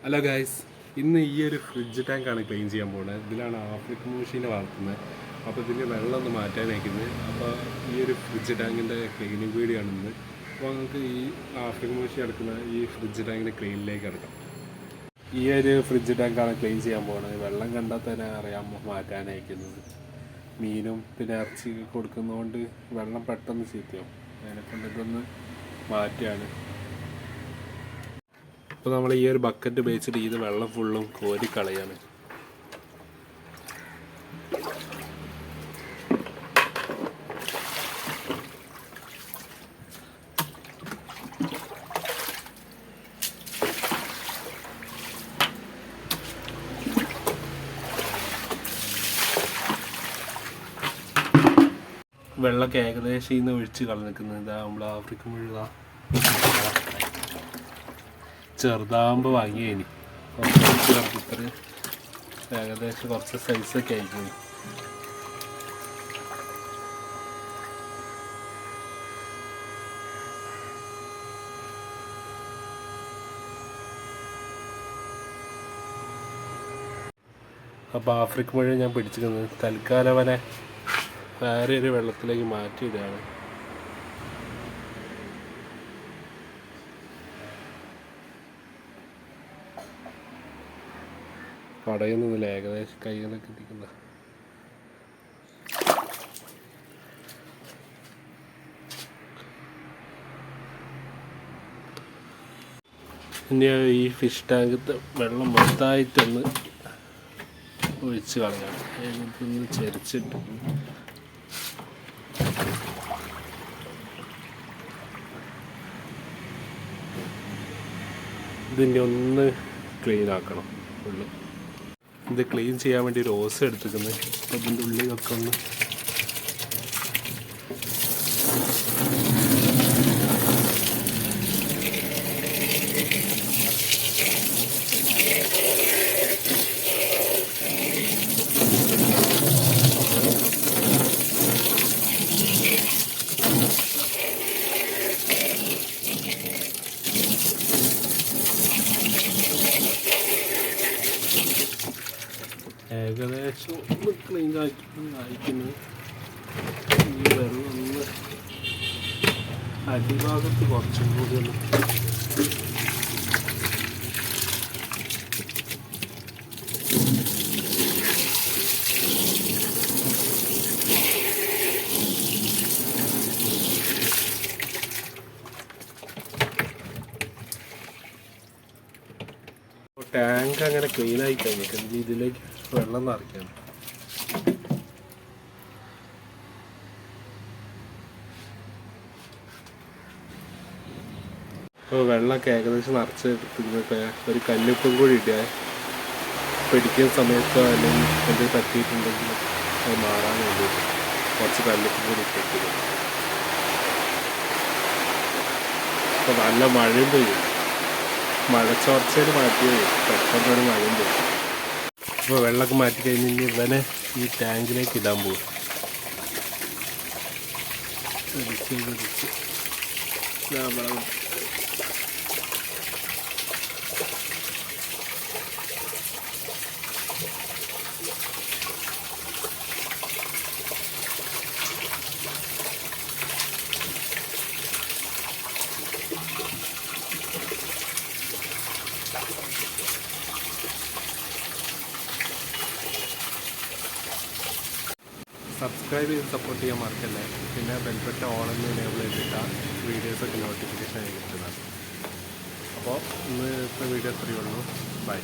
Hello guys, ഇന്ന് ഈ ഒരു ഫ്രിഡ്ജ് ടാങ്കാണ് ക്ലീൻ ചെയ്യാൻ പോകുന്നത്. ഇതിലാണ് ആഫ്രിക്കൻ മൂഷീനെ വളർത്തുന്നത്. അപ്പോൾ ഇതിൻ്റെ വെള്ളം ഒന്ന് മാറ്റാനായിരിക്കുന്നത്. അപ്പോൾ ഈ ഒരു ഫ്രിഡ്ജ് ടാങ്കിൻ്റെ ക്ലീനിങ് വീഡിയോ ആണ് ഇന്ന്. അപ്പോൾ നമുക്ക് ഈ ആഫ്രിക്കൻ മൂഷി കിടക്കുന്ന ഈ ഫ്രിഡ്ജ് ടാങ്കിൻ്റെ ക്ലീനിലേക്ക് കിടക്കാം. ഈ ഒരു ഫ്രിഡ്ജ് ടാങ്കാണ് ക്ലീൻ ചെയ്യാൻ പോകുന്നത്. വെള്ളം കണ്ടാൽ തന്നെ അറിയാം മാറ്റാനയക്കുന്നത്. മീനും പിന്നെ ഇറച്ചി കൊടുക്കുന്നതുകൊണ്ട് വെള്ളം പെട്ടെന്ന് ചീത്തയാവും. അതിനെക്കൊണ്ട് ഇതൊന്ന് മാറ്റുകയാണ്. അപ്പോൾ നമ്മൾ ഈ ഒരു ബക്കറ്റ് ഉപയോഗിച്ചിട്ട് ഇത് വെള്ളം ഫുള്ളും കോരി കളയാണ്. വെള്ളമൊക്കെ ഏകദേശം ഇന്ന് ഒഴിച്ച് കളഞ്ഞിരിക്കുന്നത്. ഇതാ നമ്മൾ ആഫ്രിക്കൻ മുഴുവ ചെറുതാകുമ്പോൾ വാങ്ങിയേനി കുറച്ച് ഇത്ര ഏകദേശം കുറച്ച് സൈസൊക്കെ ആയിരിക്കും. അപ്പോൾ ആഫ്രിക്കൻ മുഴുവൻ ഞാൻ പിടിച്ചിരിക്കുന്നത് തൽക്കാലം വരെ വേറെ ഒരു വെള്ളത്തിലേക്ക് മാറ്റിയിടുകയാണ്. കടയുന്നില്ല, ഏകദേശം കൈകളൊക്കെ എത്തിക്കുന്ന. ഇനി ഈ ഫിഷ് ടാങ്കത്തെ വെള്ളം മൊത്തമായിട്ടൊന്ന് ഒഴിച്ച് കളയാണ്. ഇതൊന്ന് ചരിച്ചിട്ട് ഇതിൻ്റെ ഒന്ന് ക്ലീൻ ആക്കണം ഫുള്ള്. ഇത് ക്ലീൻ ചെയ്യാൻ വേണ്ടി ഒരു ഓസ് എടുത്തിരിക്കുന്നത്. അപ്പോൾ ഇതിൻ്റെ ഉള്ളിലൊക്കെ ഒന്ന് ഏകദേശം ഒന്ന് ക്ലീൻ ആയിരിക്കുന്നത്. ഈ വെള്ളം ഒന്ന് അടിഭാഗത്ത് കുറച്ചും കൂടി ഒന്ന് ടാങ്ക് അങ്ങനെ ക്ലീൻ ആയി കഴിഞ്ഞിട്ട് ഇതിലേക്ക് വെള്ളം നിറയ്ക്കണം. അപ്പോൾ വെള്ളമൊക്കെ ഏകദേശം നിറച്ചെടുത്തിട്ട് ഒരു കല്ലുപ്പും കൂടി ഇടുക. പിടിക്കുന്ന സമയത്തോ അല്ലെങ്കിൽ എന്തെങ്കിലും പറ്റിയിട്ടുണ്ടെങ്കിൽ അത് മാറാൻ വേണ്ടിയിട്ട് കുറച്ച് കല്ലുപ്പും കൂടി ഇട്ടിട്ട്. അപ്പോൾ നല്ല മഴയും പെയ്യും. മഴച്ചോർച്ചയിൽ മാറ്റിയേ പെട്ടെന്നൊരു മഴയും പെയ്യും. അപ്പോൾ വെള്ളമൊക്കെ മാറ്റി കഴിഞ്ഞ് ഇവനെ ഈ ടാങ്കിലേക്ക് ഇടാൻ പോകും. സബ്സ്ക്രൈബ് ചെയ്ത് സപ്പോർട്ട് ചെയ്യാൻ മറക്കല്ലേ. പിന്നെ ബെൽബട്ടൺ ഓളെന്ന് എനേബിൾ ചെയ്തിട്ടാൽ വീഡിയോസൊക്കെ നോട്ടിഫിക്കേഷൻ ആയി കിട്ടുന്നത്. അപ്പോൾ ഇന്നത്തെ വീഡിയോ അത്രയേ ഉള്ളൂ. ബൈ.